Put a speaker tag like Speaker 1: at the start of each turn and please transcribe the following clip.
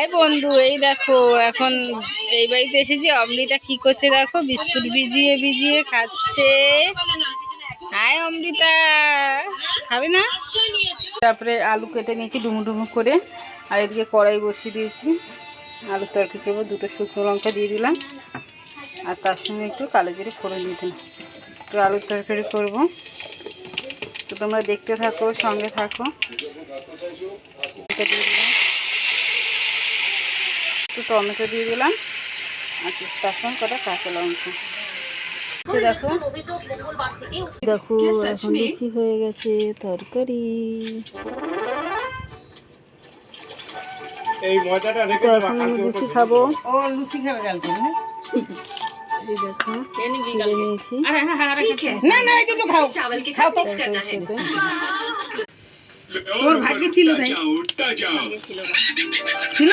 Speaker 1: এই বন্ধু, এই দেখো এখন এই বাড়িতে এসেছি। অমৃতা কি করছে দেখো, বিস্কুট ভিজিয়ে ভিজিয়ে খাচ্ছে। হাই অমৃতা, খাবে না? তারপরে আলু কেটে নিয়েছি ডুমু ডুমু করে, আর এদিকে কড়াই বসিয়ে দিয়েছি। আলুর তরকারি করবো, 2টো শুকনো লঙ্কা দিয়ে দিলাম, আর তার সঙ্গে একটু কালো জিরে ফোড়ন দিয়ে দিলাম। একটু আলুর তরকারি করবো, তো তোমরা দেখতে থাকো, সঙ্গে থাকো। দিয়ে দিলাম একটু টমেটো দিয়ে দিলাম, আর তার সঙ্গে কটা কাঁচা লঙ্কা। দেখো দেখো এখন লুচি হয়ে গেছে তরকারি। তো এখন আমি লুচি খাবো। ও লুচি খাবে কালকে। এই দেখো ছিঁড়ে নিয়েছি। না না একটু খাও, খাও তো। তোর ভাগ্যে ছিল তাই ছিল